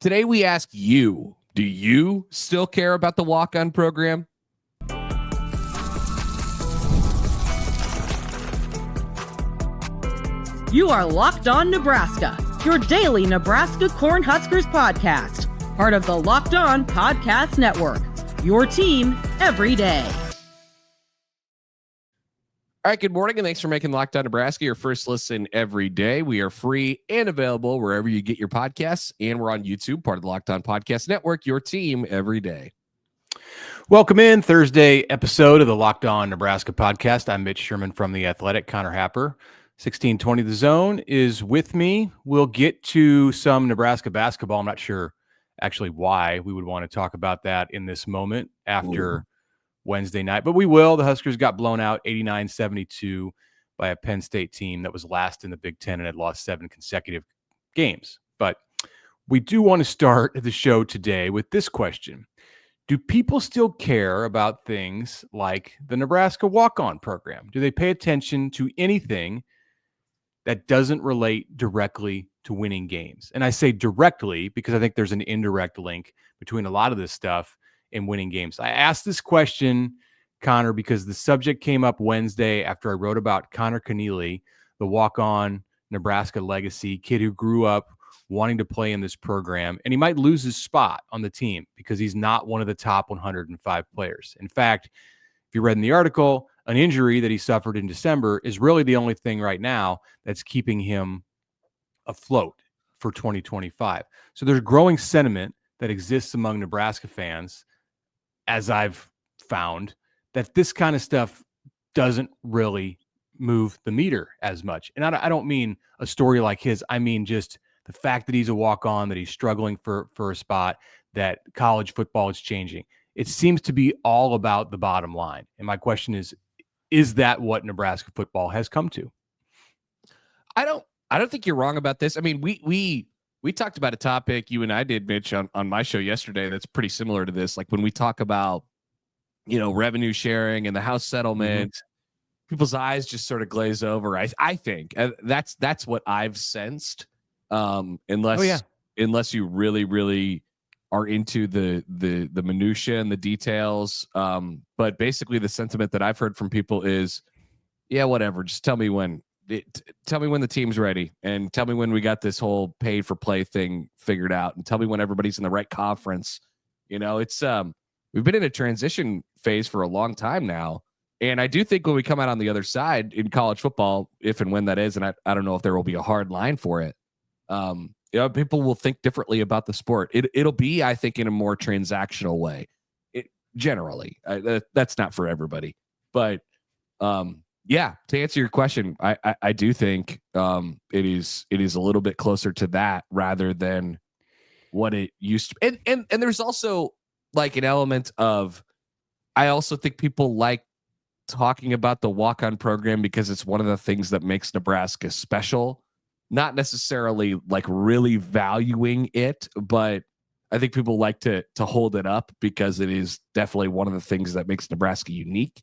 Today we ask you, do you still care about the walk-on program? You are Locked On Nebraska, your daily Nebraska Cornhuskers podcast, part of the Locked On Podcast Network, your team every day. All right, good morning, and thanks for making Locked On Nebraska your first listen every day. We are free and available wherever you get your podcasts, and we're on YouTube, part of the Locked On Podcast Network, your team every day. Welcome in Thursday episode of the Locked On Nebraska podcast. I'm Mitch Sherman from The Athletic. Connor Happer, 1620 The Zone, is with me. We'll get to some Nebraska basketball. I'm not sure actually why we would want to talk about that in this moment after Wednesday night, but we will. The Huskers got blown out 89-72 by a Penn State team that was last in the Big Ten and had lost 7 consecutive games. But we do want to start the show today with this question. Do people still care about things like the Nebraska walk-on program? Do they pay attention to anything that doesn't relate directly to winning games? And I say directly because I think there's an indirect link between a lot of this stuff and winning games. I asked this question, Connor, because the subject came up Wednesday after I wrote about Connor Keneally, the walk-on Nebraska legacy kid who grew up wanting to play in this program, and he might lose his spot on the team because he's not one of the top 105 players. In fact, if you read in the article, an injury that he suffered in December is really the only thing right now that's keeping him afloat for 2025. So there's growing sentiment that exists among Nebraska fans, as I've found, that this kind of stuff doesn't really move the meter as much. And I don't mean a story like his. I mean just the fact that he's a walk-on, that he's struggling for a spot, that college football is changing. It seems to be all about the bottom line. And my question is that what Nebraska football has come to? I don't think you're wrong about this. I mean, we talked about a topic, you and I did, Mitch, on my show yesterday that's pretty similar to this. Like when we talk about, revenue sharing and the House settlement, people's eyes just sort of glaze over. I think that's what I've sensed. Unless you really, really are into the minutia and the details. But basically the sentiment that I've heard from people is, yeah, whatever. Just tell me when. Tell me when the team's ready, and tell me when we got this whole paid for play thing figured out, and tell me when everybody's in the right conference. It's we've been in a transition phase for a long time now, and I do think when we come out on the other side in college football, if and when that is, and I don't know if there will be a hard line for it. People will think differently about the sport. It'll be, I think, in a more transactional way. Generally, that's not for everybody, but yeah, to answer your question, I do think it is a little bit closer to that rather than what it used to. And there's also like an element of, I also think people like talking about the walk-on program because it's one of the things that makes Nebraska special, not necessarily like really valuing it, but I think people like to hold it up because it is definitely one of the things that makes Nebraska unique.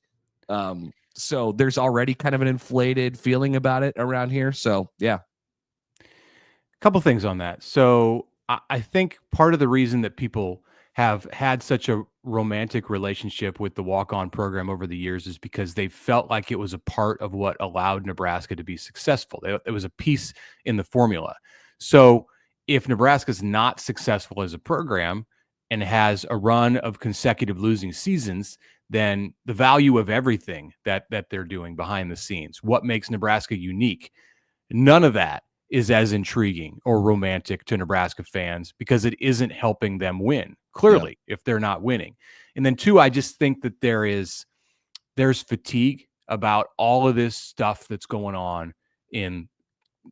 So there's already kind of an inflated feeling about it around here. So, yeah. A couple things on that. So I think part of the reason that people have had such a romantic relationship with the walk-on program over the years is because they felt like it was a part of what allowed Nebraska to be successful. It was a piece in the formula. So if Nebraska's not successful as a program and has a run of consecutive losing seasons, then the value of everything that they're doing behind the scenes, what makes Nebraska unique, none of that is as intriguing or romantic to Nebraska fans because it isn't helping them win, clearly, if they're not winning. And then two, I just think that there's fatigue about all of this stuff that's going on in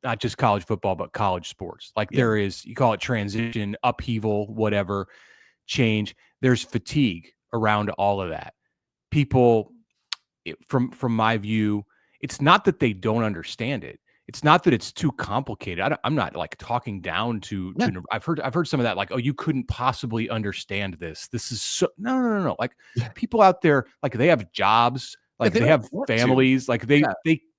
not just college football, but college sports. Like there is, you call it transition, upheaval, whatever, change. There's fatigue around all of that. People, from my view, it's not that they don't understand it. It's not that it's too complicated. I'm not like talking down to. I've heard some of that, like, oh, you couldn't possibly understand this. This is so no. Like people out there, like they have jobs, like they have families, like they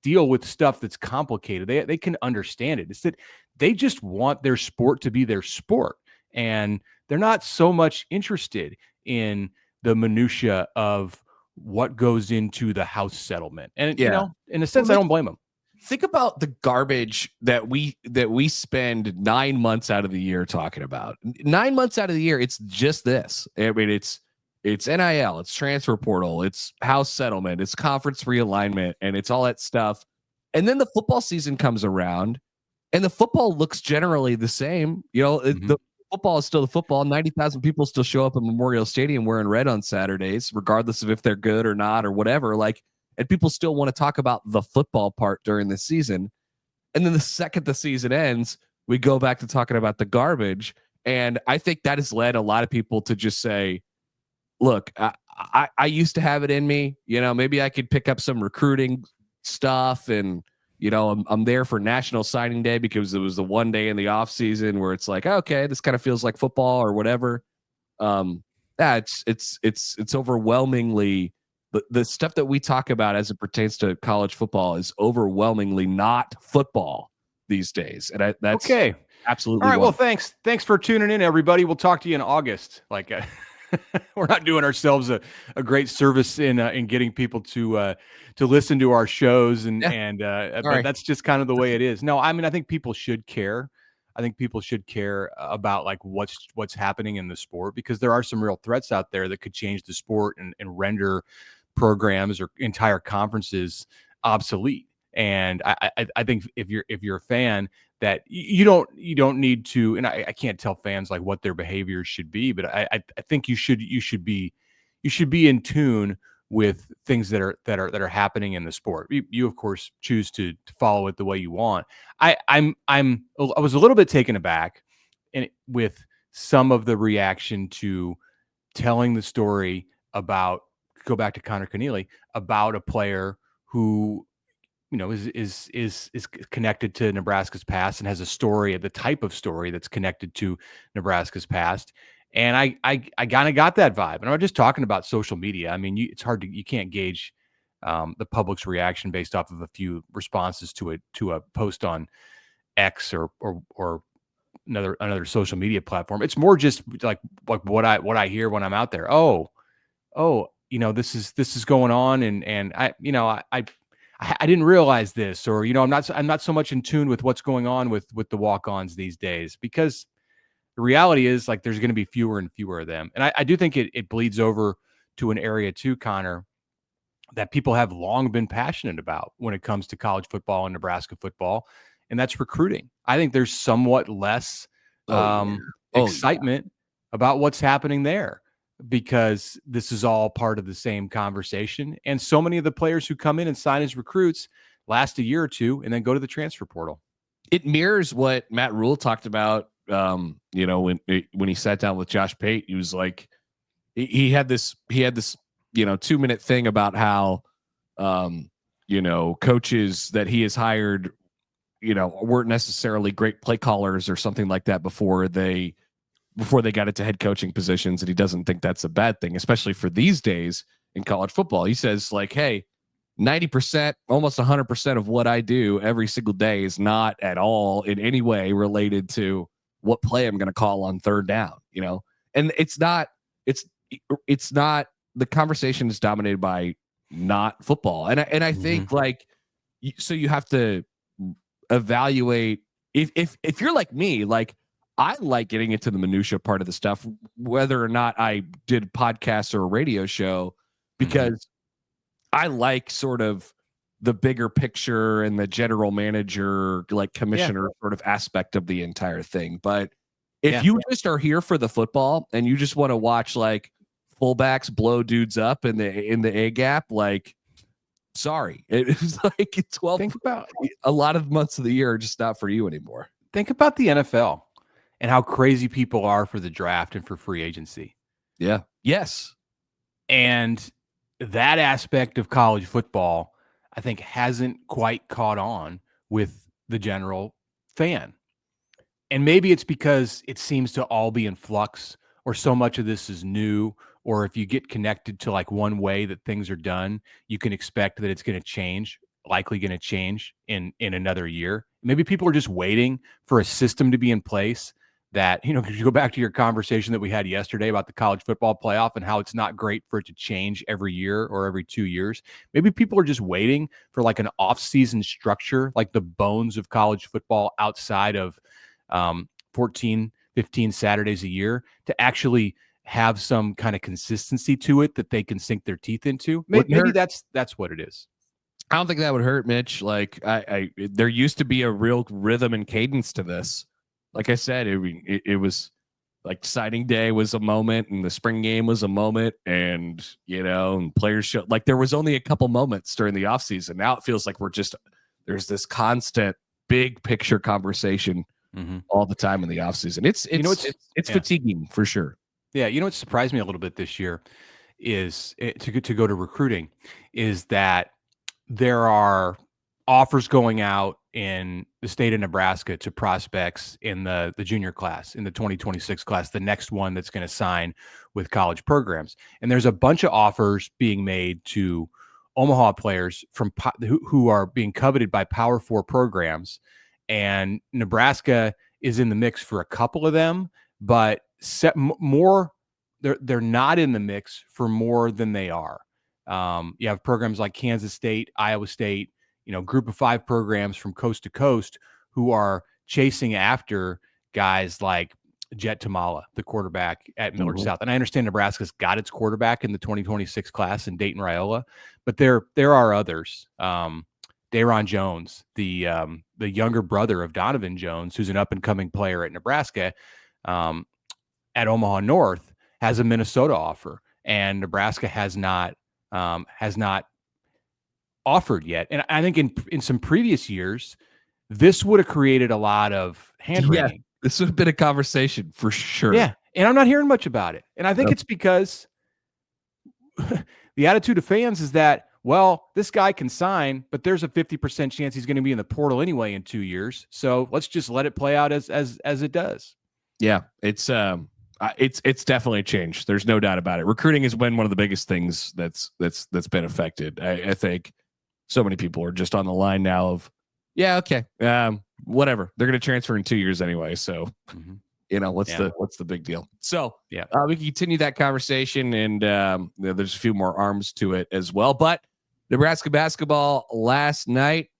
deal with stuff that's complicated. They can understand it. It's that they just want their sport to be their sport. and they're not so much interested in the minutia of what goes into the house settlement. And, in a sense, I don't blame them. Think about the garbage that we spend 9 months out of the year talking about. 9 months out of the year, it's just this. I mean, it's NIL, it's transfer portal, it's house settlement, it's conference realignment, and it's all that stuff. And then the football season comes around, and the football looks generally the same. The football is still the football. 90,000 people still show up at Memorial Stadium wearing red on Saturdays, regardless of if they're good or not or whatever. And people still want to talk about the football part during the season. And then the second the season ends, we go back to talking about the garbage. And I think that has led a lot of people to just say, look, I used to have it in me. Maybe I could pick up some recruiting stuff, and I'm there for National Signing Day because it was the one day in the off season where it's like, okay, this kind of feels like football or whatever. It's overwhelmingly the stuff that we talk about as it pertains to college football is overwhelmingly not football these days. And that's okay. Absolutely. All right. Well, thanks for tuning in, everybody. We'll talk to you in August. We're not doing ourselves a great service in getting people to listen to our shows, but that's just kind of the way it is. No, I mean, I think people should care. I think people should care about what's happening in the sport, because there are some real threats out there that could change the sport and render programs or entire conferences obsolete. And I think if you're a fan, that you don't need to, and I can't tell fans what their behaviors should be, but I think you should be in tune with things that are happening in the sport. You of course choose to follow it the way you want. I was a little bit taken aback with some of the reaction to telling the story about, go back to Connor Keneally, about a player who is connected to Nebraska's past and has a story, the type of story that's connected to Nebraska's past. And I kind of got that vibe. And I'm just talking about social media. I mean, it's hard you can't gauge the public's reaction based off of a few responses to a post on X or another social media platform. It's more just like what I hear when I'm out there. Oh, this is going on, and I didn't realize this, or I'm not so much in tune with what's going on with the walk-ons these days, because the reality is there's going to be fewer and fewer of them. And I do think it bleeds over to an area too, Connor, that people have long been passionate about when it comes to college football and Nebraska football, and that's recruiting. I think there's somewhat less excitement about what's happening there, because this is all part of the same conversation. And so many of the players who come in and sign as recruits last a year or two and then go to the transfer portal. It mirrors what Matt Rule talked about. When he sat down with Josh Pate, he was like, he had this 2-minute thing about how, coaches that he has hired, weren't necessarily great play callers or something like that before they got into head coaching positions. And he doesn't think that's a bad thing, especially for these days in college football. He says hey, 90%, almost 100% of what I do every single day is not at all in any way related to what play I'm going to call on third down, and it's not, the conversation is dominated by not football. And I think so you have to evaluate if you're like me, I like getting into the minutia part of the stuff, whether or not I did podcasts or a radio show, because I like sort of the bigger picture and the general manager, commissioner sort of aspect of the entire thing. But if you just are here for the football and you just want to watch fullbacks blow dudes up in the A gap, sorry, it's 12. Think about a lot of months of the year are just not for you anymore. Think about the NFL and how crazy people are for the draft and for free agency. Yeah. Yes. And that aspect of college football, I think, hasn't quite caught on with the general fan. And maybe it's because it seems to all be in flux, or so much of this is new, or if you get connected to one way that things are done, you can expect that it's going to change, likely going to change in another year. Maybe people are just waiting for a system to be in place that, you go back to your conversation that we had yesterday about the college football playoff and how it's not great for it to change every year or every 2 years. Maybe people are just waiting for like an off-season structure, like the bones of college football outside of 14, 15 Saturdays a year, to actually have some kind of consistency to it that they can sink their teeth into. Maybe that's what it is. I don't think that would hurt, Mitch. Like there used to be a real rhythm and cadence to this. Like I said, it was like signing day was a moment, and the spring game was a moment, and and players showed, like, there was only a couple moments during the offseason. Now it feels like there's this constant big picture conversation all the time in the offseason. It's fatiguing for sure. Yeah, what surprised me a little bit this year is to go to recruiting is that there are offers going out in the state of Nebraska to prospects in the junior class, in the 2026 class, the next one that's going to sign with college programs. And there's a bunch of offers being made to Omaha players who are being coveted by Power 4 programs. And Nebraska is in the mix for a couple of them, but they're not in the mix for more than they are. You have programs like Kansas State, Iowa State, group of 5 programs from coast to coast who are chasing after guys like Jet Tamala, the quarterback at Millard South. And I understand Nebraska's got its quarterback in the 2026 class in Dayton Raiola, but there are others. Daron Jones, the younger brother of Donovan Jones, who's an up and coming player at Nebraska, at Omaha North, has a Minnesota offer, and Nebraska has not offered yet. And I think in some previous years, this would have created a lot of hand-wringing. Yeah, this would have been a conversation for sure. Yeah, and I'm not hearing much about it. And I think it's because the attitude of fans is that, well, this guy can sign, but there's a 50% chance he's going to be in the portal anyway in 2 years. So let's just let it play out as it does. Yeah, it's definitely changed. There's no doubt about it. Recruiting has been one of the biggest things that's been affected. I think so many people are just on the line now of, yeah, okay, whatever. They're going to transfer in 2 years anyway. So, what's the big deal? So, yeah, we can continue that conversation, and there's a few more arms to it as well. But Nebraska basketball last night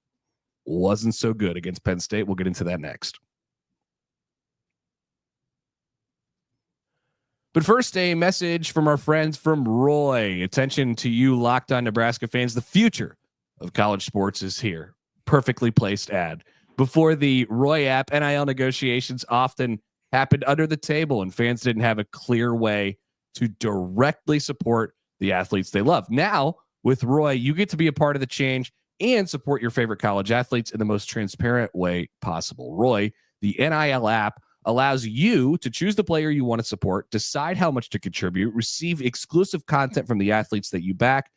wasn't so good against Penn State. We'll get into that next. But first, a message from our friends from Roy. Attention to you, Locked On Nebraska fans. The future of college sports is here. Perfectly placed ad. Before the Roy app, NIL negotiations often happened under the table, and fans didn't have a clear way to directly support the athletes they love. Now, with Roy, you get to be a part of the change and support your favorite college athletes in the most transparent way possible. Roy, the NIL app, allows you to choose the player you want to support, decide how much to contribute, receive exclusive content from the athletes that you back,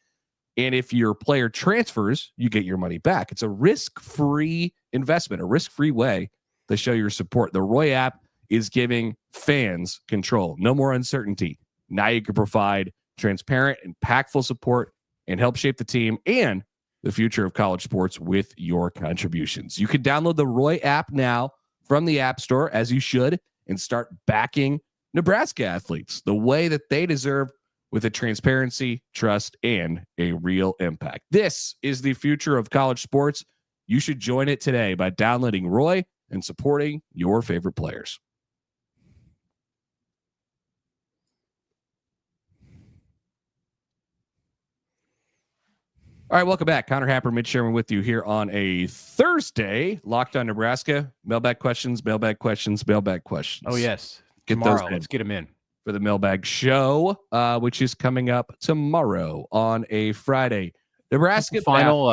and if your player transfers, you get your money back. It's a risk-free investment, a risk-free way to show your support. The Roy app is giving fans control. No more uncertainty. Now you can provide transparent, impactful support and help shape the team and the future of college sports with your contributions. You can download the Roy app now from the App Store, as you should, and start backing Nebraska athletes the way that they deserve, with a transparency, trust, and a real impact. This is the future of college sports. You should join it today by downloading Roy and supporting your favorite players. All right, welcome back. Connor Happer, Mitch Sherman with you here on a Thursday. Locked On Nebraska. Mailbag questions. Oh, yes. Tomorrow, let's get them in. For the mailbag show, which is coming up tomorrow on a Friday. Nebraska final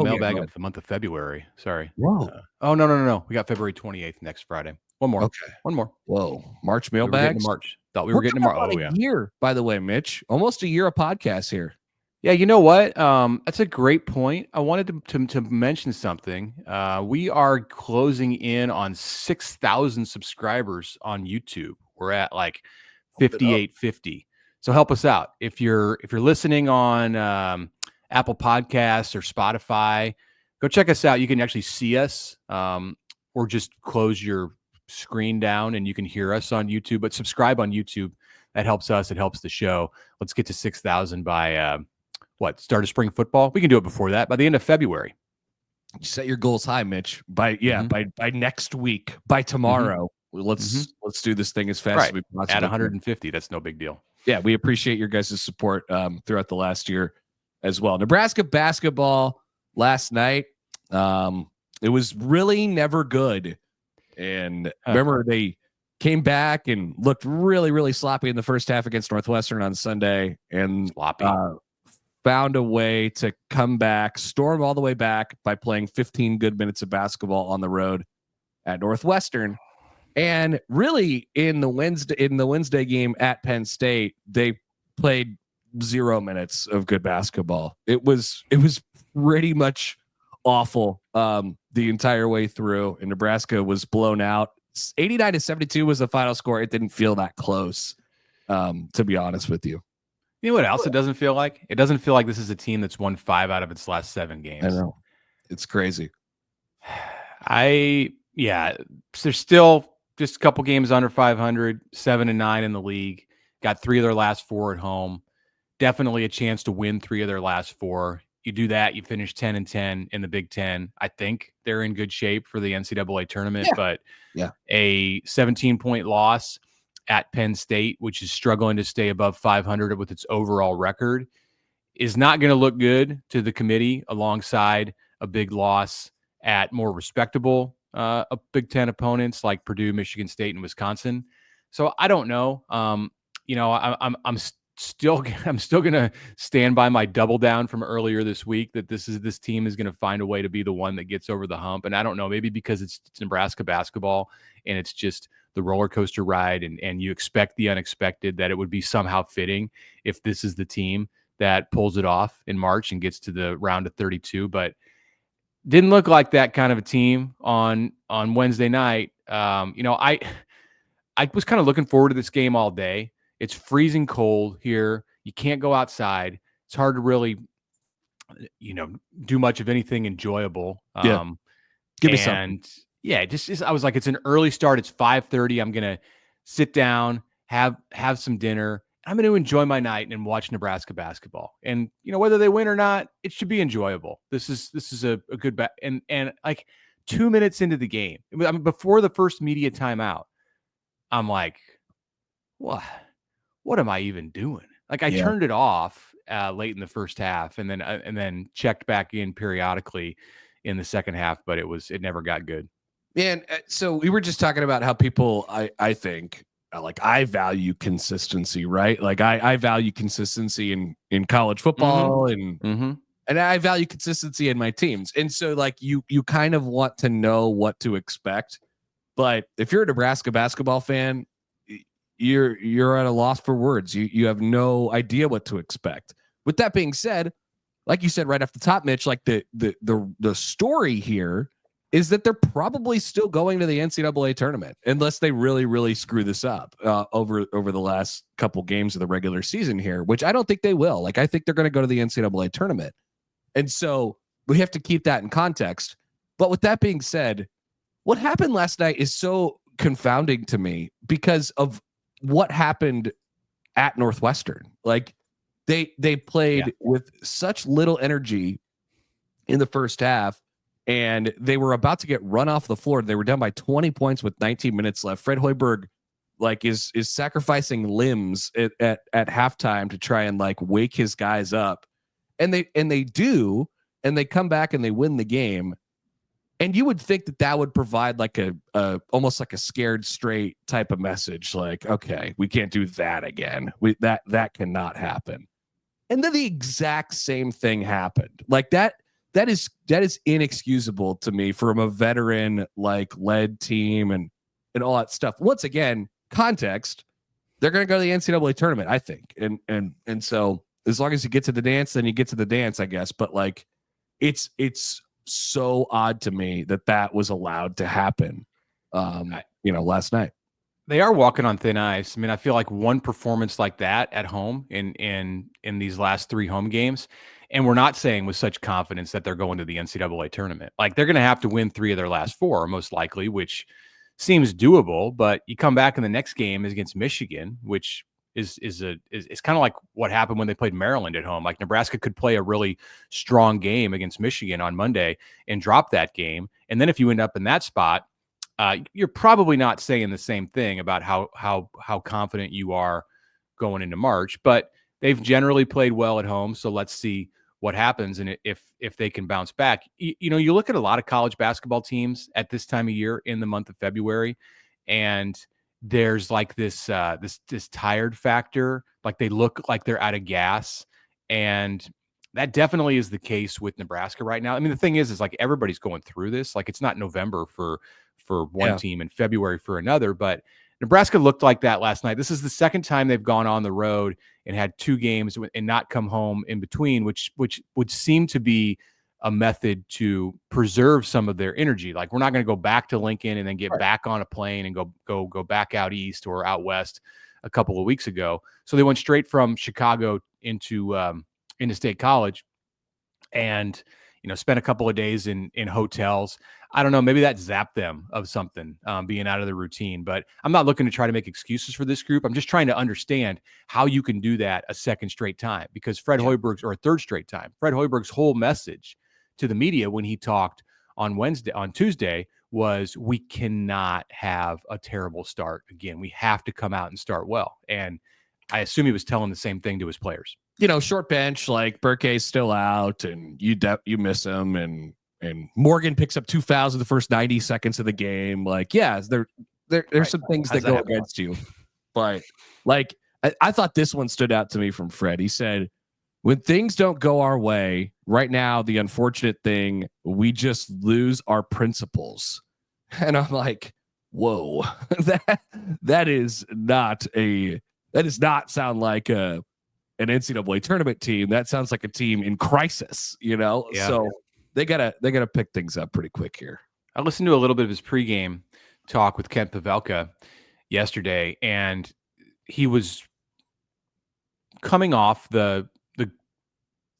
mailbag of the month of February. Sorry. Whoa. No. We got February 28th next Friday. One more. Okay. One more. Whoa. March mailbag. March. Thought we were getting to March. Oh, yeah. Year, by the way, Mitch. Almost a year of podcasts here. Yeah, you know what? That's a great point. I wanted to mention something. We are closing in on 6,000 subscribers on YouTube. We're at like 5,850. So help us out. If you're listening on Apple Podcasts or Spotify, go check us out. You can actually see us, or just close your screen down and you can hear us on YouTube, but subscribe on YouTube. That helps us. It helps the show. Let's get to 6,000 by start of spring football. We can do it before that, by the end of February. You set your goals high, Mitch. By next week, by tomorrow, let's do this thing as fast as we possibly at 150. Can. That's no big deal. Yeah, we appreciate your guys' support throughout the last year as well. Nebraska basketball last night, it was really never good. And remember, they came back and looked really, really sloppy in the first half against Northwestern on Sunday, and found a way to come back, storm all the way back by playing 15 good minutes of basketball on the road at Northwestern. And really, in the Wednesday game at Penn State, they played 0 minutes of good basketball. It was pretty much awful the entire way through, and Nebraska was blown out. 89-72 was the final score. It didn't feel that close, to be honest with you. You know what else it doesn't feel like? It doesn't feel like this is a team that's won 5 out of its last 7 games. I know. It's crazy. There's still just a couple games under 500, 7-9 in the league. Got 3 of their last 4 at home. Definitely a chance to win 3 of their last 4. You do that, you finish 10-10 in the Big Ten. I think they're in good shape for the NCAA tournament, but a 17-point loss at Penn State, which is struggling to stay above 500 with its overall record, is not going to look good to the committee alongside a big loss at more respectable Big Ten opponents like Purdue, Michigan State, and Wisconsin. So I don't know. I'm still going to stand by my double down from earlier this week that this team is going to find a way to be the one that gets over the hump. And I don't know, maybe because it's Nebraska basketball and it's just the roller coaster ride and you expect the unexpected, that it would be somehow fitting if this is the team that pulls it off in March and gets to the round of 32. But didn't look like that kind of a team on Wednesday night. I was kind of looking forward to this game all day. It's freezing cold here. You can't go outside. It's hard to really, do much of anything enjoyable. Give me something. Yeah, just I was like, it's an early start. It's 5:30. I'm gonna sit down, have some dinner. I'm going to enjoy my night and watch Nebraska basketball. And whether they win or not, it should be enjoyable. This is a good bet. And like 2 minutes into the game, I mean, before the first media timeout, I'm like, what am I even doing? Like I turned it off late in the first half, and then checked back in periodically in the second half, but it never got good. Man, so we were just talking about how people, I think, I value consistency, right? Like I value consistency in college football and I value consistency in my teams. And so like you kind of want to know what to expect. But if you're a Nebraska basketball fan, you're at a loss for words. You have no idea what to expect. With that being said, like you said right off the top, Mitch, like the story here is that they're probably still going to the NCAA tournament unless they really, really screw this up over the last couple games of the regular season here, which I don't think they will. Like, I think they're going to go to the NCAA tournament. And so we have to keep that in context. But with that being said, what happened last night is so confounding to me because of what happened at Northwestern. Like they played with such little energy in the first half, and they were about to get run off the floor. They were down by 20 points with 19 minutes left. Fred Hoiberg is sacrificing limbs at halftime to try and wake his guys up. And they do, and they come back and they win the game. And you would think that would provide almost like a scared straight type of message. Like, okay, we can't do that again. That cannot happen. And then the exact same thing happened. Like that is inexcusable to me from a veteran led team and all that stuff. Once again, context, they're going to go to the NCAA tournament, I think. And so as long as you get to the dance, then you get to the dance, I guess. But it's so odd to me that was allowed to happen, last night. They are walking on thin ice. I mean, I feel like one performance like that at home in these last 3 home games, and we're not saying with such confidence that they're going to the NCAA tournament. Like, they're going to have to win 3 of their last 4, most likely, which seems doable. But you come back in the next game is against Michigan, which is kind of like what happened when they played Maryland at home. Like Nebraska could play a really strong game against Michigan on Monday and drop that game. And then if you end up in that spot, you're probably not saying the same thing about how confident you are going into March, but they've generally played well at home. So let's see what happens. And if they can bounce back, you look at a lot of college basketball teams at this time of year in the month of February, and there's like this tired factor. Like they look like they're out of gas. And that definitely is the case with Nebraska right now. I mean, the thing is like everybody's going through this. Like it's not November for one team and February for another, but Nebraska looked like that last night. This is the second time they've gone on the road and had 2 games and not come home in between, which would seem to be a method to preserve some of their energy. Like we're not going to go back to Lincoln and then get back on a plane and go back out east or out west a couple of weeks ago. So they went straight from Chicago into State College and spent a couple of days in hotels. I don't know, maybe that zapped them of something, being out of the routine. But I'm not looking to try to make excuses for this group. I'm just trying to understand how you can do that a second straight time, because Fred Hoiberg's, or a third straight time, Fred Hoiberg's whole message to the media when he talked on Tuesday was, we cannot have a terrible start again. We have to come out and start well. And I assume he was telling the same thing to his players. Short bench, like Burke's still out and you miss him, and Morgan picks up 2 fouls in the first 90 seconds of the game. Like, yeah, there's some things that go against you. But like, I thought this one stood out to me from Fred. He said, when things don't go our way right now, the unfortunate thing, we just lose our principles. And I'm like, whoa, that does not sound like an NCAA tournament team. That sounds like a team in crisis, Yeah. So they gotta pick things up pretty quick here. I listened to a little bit of his pregame talk with Kent Pavelka yesterday, and he was coming off the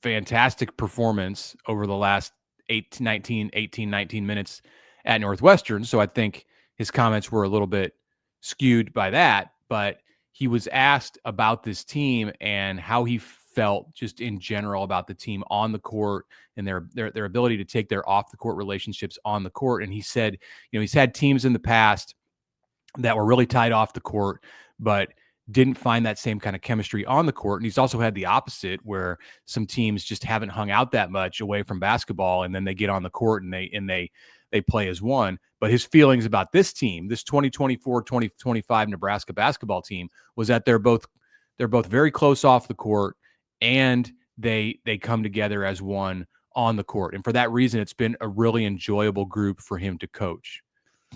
fantastic performance over the last 18, 19 minutes at Northwestern. So I think his comments were a little bit skewed by that, but he was asked about this team and how he felt just in general about the team on the court and their ability to take their off the court relationships on the court. And he said, he's had teams in the past that were really tight off the court, but didn't find that same kind of chemistry on the court. And he's also had the opposite, where some teams just haven't hung out that much away from basketball, and then they get on the court and they play as one. But his feelings about this team, this 2024-2025 Nebraska basketball team, was that they're both very close off the court, and they come together as one on the court. And for that reason, it's been a really enjoyable group for him to coach.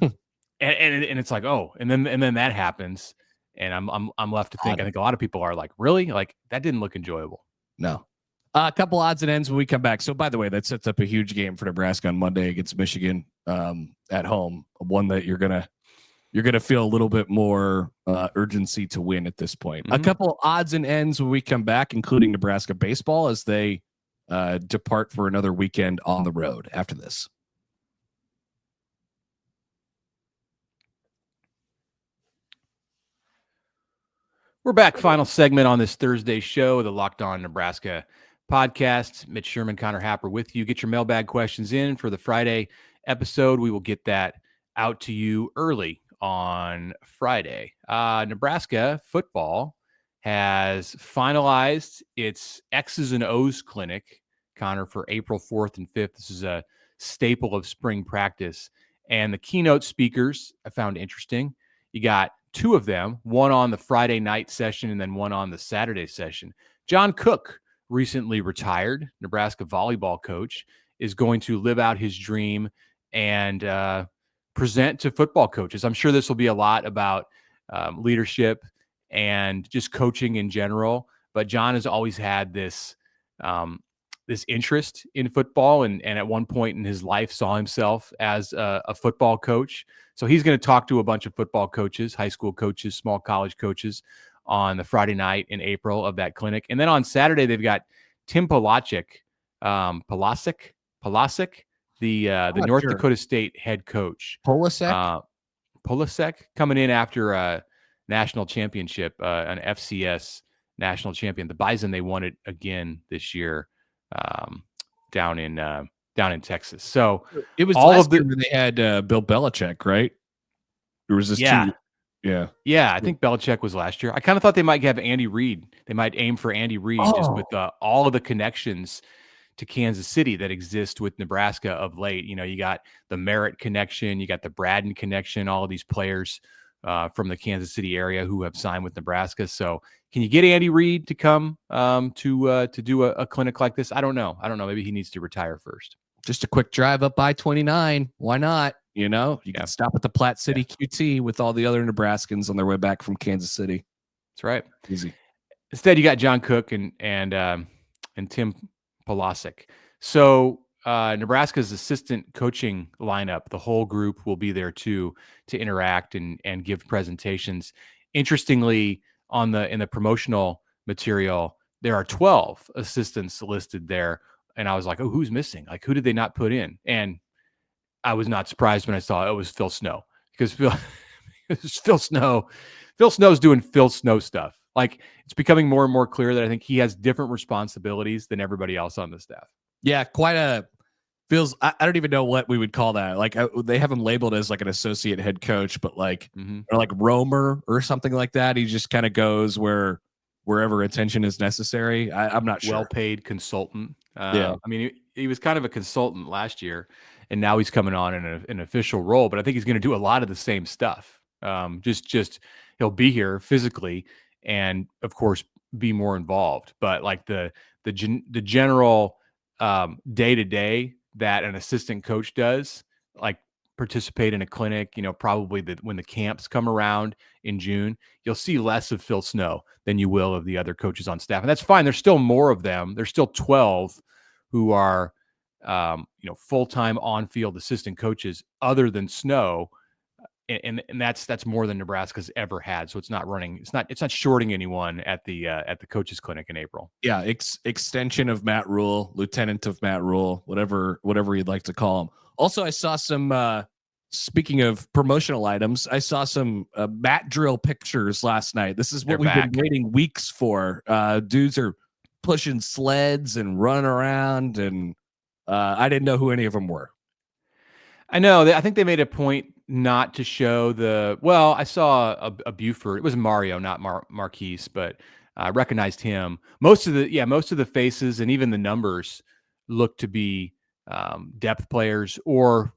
and it's like, oh, and then that happens. And I'm left to think, I think a lot of people are like, really? Like, that didn't look enjoyable. No. A couple odds and ends when we come back. So, by the way, that sets up a huge game for Nebraska on Monday against Michigan at home. One that you're gonna feel a little bit more urgency to win at this point. A couple odds and ends when we come back, including Nebraska baseball as they depart for another weekend on the road after this. We're back. Final segment on this Thursday show, the Locked On Nebraska podcast. Mitch Sherman, Connor Happer with you. Get your mailbag questions in for the Friday episode. We will get that out to you early on Friday. Nebraska football has finalized its X's and O's clinic, Connor, for April 4th and 5th. This is a staple of spring practice. And the keynote speakers I found interesting. You got 2 of them, one on the Friday night session and then one on the Saturday session. John Cook, recently retired Nebraska volleyball coach, is going to live out his dream and present to football coaches. I'm sure this will be a lot about leadership and just coaching in general. But John has always had this interest in football, and at one point in his life saw himself as a football coach. So he's going to talk to a bunch of football coaches, high school coaches, small college coaches on the Friday night in April of that clinic. And then on Saturday, they've got Tim Polasic, the North Dakota State head coach. Polasic? Polasek coming in after a national championship, an FCS national champion. The Bison, they won it again this year down in Texas. So It was all last of the year when they had Bill Belichick, right? There was this yeah. 2. Yeah. Yeah, I think Belichick was last year. I kind of thought they might have Andy Reid. They might aim for Andy Reid just with all of the connections to Kansas City that exist with Nebraska of late. You know, you got the Merritt connection, you got the Braden connection, all of these players from the Kansas City area who have signed with Nebraska. So can you get Andy Reid to come to do a clinic like this? I don't know. Maybe he needs to retire first. Just a quick drive up I-29. Why not? You know, you can stop at the Platte City QT with all the other Nebraskans on their way back from Kansas City. That's right. Easy. Instead, you got John Cook and Tim Polasek. So Nebraska's assistant coaching lineup, the whole group will be there too to interact and give presentations. Interestingly, in the promotional material, there are 12 assistants listed there. And I was like, oh, who's missing? Like, who did they not put in? And I was not surprised when I saw it was Phil Snow, because Phil Snow's doing Phil Snow stuff. Like, it's becoming more and more clear that I think he has different responsibilities than everybody else on the staff. Yeah, feels. I don't even know what we would call that. Like, they have him labeled as like an associate head coach, but like, or like roamer or something like that. He just kind of goes wherever attention is necessary. I'm not sure. Well-paid consultant. I mean, he was kind of a consultant last year, and now he's coming on in an official role. But I think he's going to do a lot of the same stuff. Just he'll be here physically, and of course be more involved. But like the general day-to-day that an assistant coach does, like participate in a clinic, you know, probably when the camps come around in June, you'll see less of Phil Snow than you will of the other coaches on staff. And that's fine. There's still more of them. There's still 12 who are, full-time on-field assistant coaches other than Snow. And that's more than Nebraska's ever had. So it's not shorting anyone at the coaches clinic in April. Yeah. Extension of Matt Rule, lieutenant of Matt Rule, whatever you'd like to call him. Also, I saw some, speaking of promotional items, I saw some mat drill pictures last night. This is what we've been waiting weeks for. Dudes are pushing sleds and running around, and I didn't know who any of them were. I know. I think they made a point not to show I saw a Buford. It was Mario, not Marquise, but I recognized him. Most of the faces and even the numbers look to be depth players or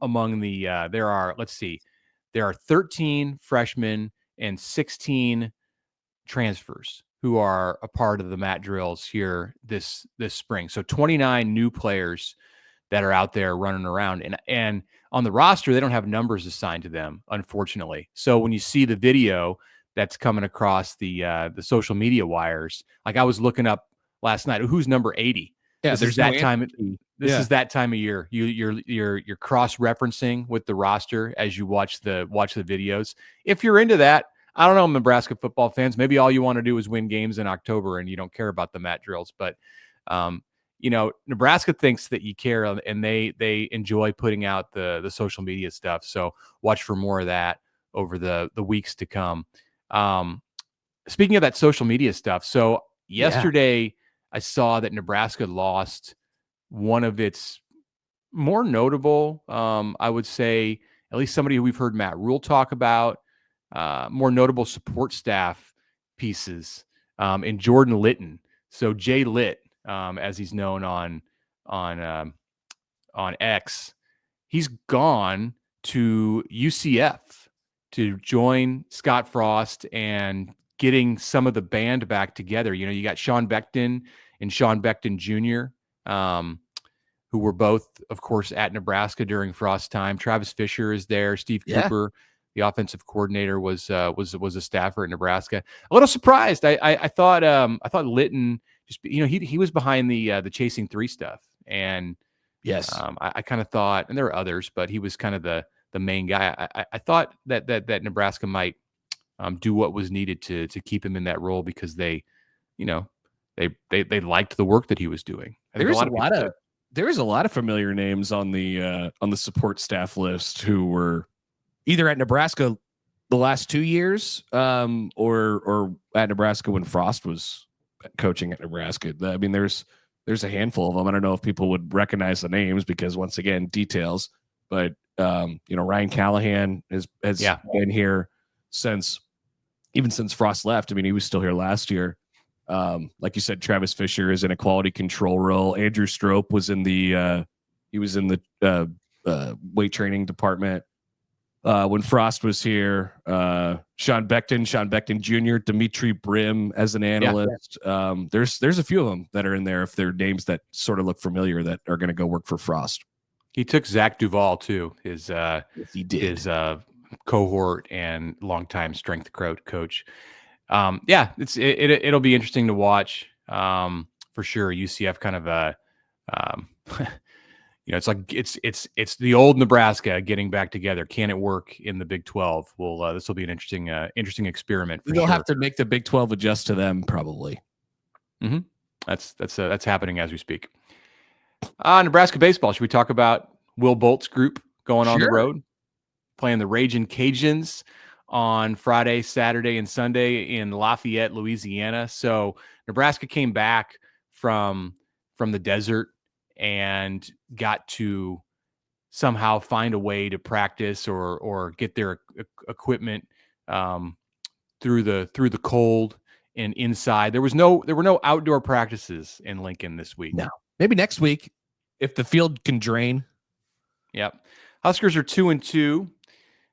among the there are 13 freshmen and 16 transfers who are a part of the mat drills here this spring. So 29 new players that are out there running around, and on the roster they don't have numbers assigned to them, unfortunately. So when you see the video that's coming across the social media wires, like I was looking up last night, who's number 80? Yeah, this is that time. This is that time of year. You're cross-referencing with the roster as you watch the videos. If you're into that, I don't know, Nebraska football fans, maybe all you want to do is win games in October and you don't care about the mat drills. But Nebraska thinks that you care, and they enjoy putting out the social media stuff. So watch for more of that over the weeks to come. Speaking of that social media stuff, so yesterday I saw that Nebraska lost one of its more notable, I would say, at least somebody who we've heard Matt Rule talk about, more notable support staff pieces in Jordan Litton. So Jay Litt, as he's known on X, he's gone to UCF to join Scott Frost and getting some of the band back together. You know, you got Sean Beckton and Sean Beckton Jr., who were both, of course, at Nebraska during Frost time. Travis Fisher is there. Steve Cooper, the offensive coordinator, was a staffer at Nebraska. A little surprised. I thought Litton, just, he was behind the Chasing 3 stuff, and I kind of thought, and there were others, but he was kind of the main guy. I thought that Nebraska might do what was needed to keep him in that role, because they liked the work that he was doing. There is a lot of familiar names on the support staff list who were either at Nebraska the last 2 years, or at Nebraska when Frost was coaching at Nebraska. I mean, there's a handful of them. I don't know if people would recognize the names because once again, details. But Ryan Callahan has been here since Frost left. I mean, he was still here last year. Like you said, Travis Fisher is in a quality control role. Andrew Strope was in the weight training department when Frost was here. Sean Beckton Jr., Dimitri Brim as an analyst. Yeah. There's a few of them that are in there if they're names that sort of look familiar that are going to go work for Frost. He took Zach Duvall too. His he did. His cohort and longtime strength coach. It'll be interesting to watch for sure. UCF kind of it's like it's the old Nebraska getting back together. Can it work in the Big 12? Well, this will be an interesting experiment. They'll have to make the Big 12 adjust to them probably. Mm-hmm. That's happening as we speak. Nebraska baseball. Should we talk about Will Bolt's group going on the road, playing the Ragin' Cajuns on Friday, Saturday, and Sunday in Lafayette, Louisiana? So Nebraska came back from the desert and got to somehow find a way to practice or get their equipment through the cold and inside. There were no outdoor practices in Lincoln this week. No. Maybe next week, if the field can drain. Yep. Huskers are 2-2.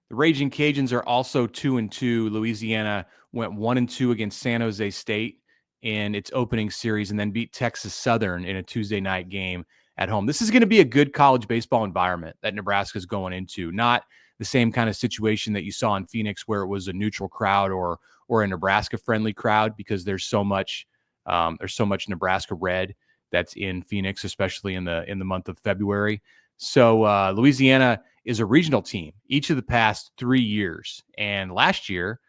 The Ragin' Cajuns are also 2-2. Louisiana went 1-2 against San Jose State in its opening series and then beat Texas Southern in a Tuesday night game at home. This is going to be a good college baseball environment that Nebraska is going into. Not the same kind of situation that you saw in Phoenix where it was a neutral crowd or a Nebraska-friendly crowd because there's so much Nebraska red that's in Phoenix, especially in the month of February. So Louisiana is a regional team each of the past 3 years. And last year,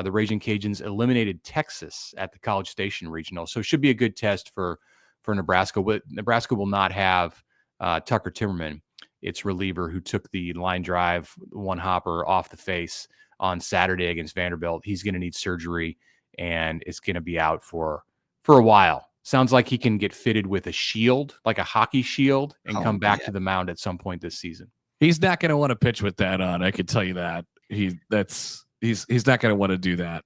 the Ragin' Cajuns eliminated Texas at the College Station Regional. So it should be a good test for Nebraska. Nebraska will not have Tucker Timmerman, its reliever, who took the line drive one hopper off the face on Saturday against Vanderbilt. He's going to need surgery and it's going to be out for a while. Sounds like he can get fitted with a shield, like a hockey shield, and come back to the mound at some point this season. He's not going to want to pitch with that on. I can tell you that. He's not going to want to do that.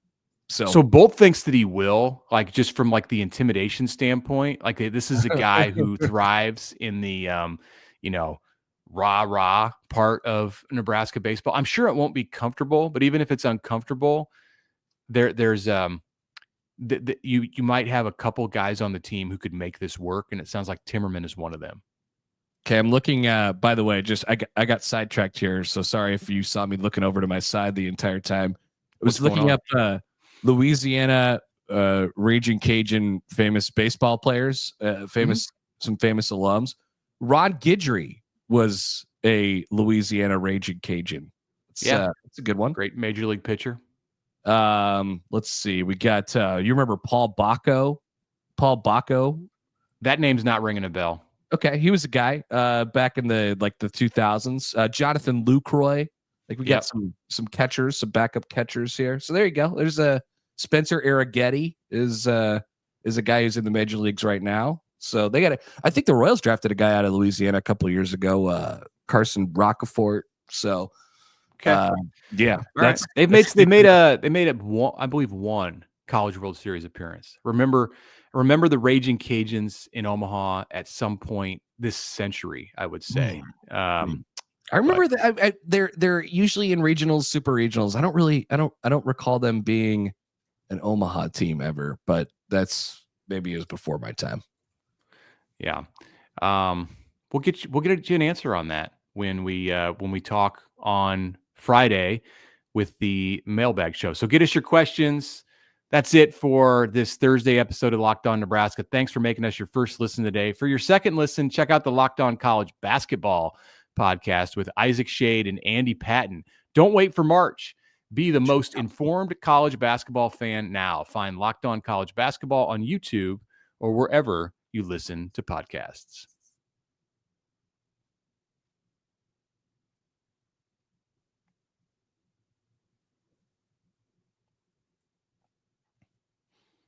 So Bolt thinks that he will, like just from like the intimidation standpoint. Like this is a guy who thrives in the rah part of Nebraska baseball. I'm sure it won't be comfortable, but even if it's uncomfortable, there's you might have a couple guys on the team who could make this work, and it sounds like Timmerman is one of them. Okay, I'm looking. By the way, I got sidetracked here, so sorry if you saw me looking over to my side the entire time. I was looking up Louisiana Ragin' Cajun famous baseball players, some famous alums. Ron Guidry was a Louisiana Ragin' Cajun. It's a good one. Great major league pitcher. Let's see. We got you remember Paul Bacco? Paul Bacco. That name's not ringing a bell. Okay, he was a guy back in the 2000s. Jonathan Lucroy. Like we got some catchers, some backup catchers here. So there you go. There's a Spencer Arrighetti is a guy who's in the major leagues right now. So they got I think the Royals drafted a guy out of Louisiana a couple of years ago, Carson Rockefort. So that's they made one, I believe, one College World Series appearance. Remember the Ragin' Cajuns in Omaha at some point this century, I would say. I remember that they're usually in regionals, super regionals. I don't recall them being an Omaha team ever, but that's maybe it was before my time. Yeah. We'll get you an answer on that when we talk on Friday with the mailbag show. So get us your questions. That's it for this Thursday episode of Locked On Nebraska. Thanks for making us your first listen today. For your second listen, check out the Locked On College Basketball podcast with Isaac Shade and Andy Patton. Don't wait for March. Be the most informed college basketball fan now. Find Locked On College Basketball on YouTube or wherever you listen to podcasts.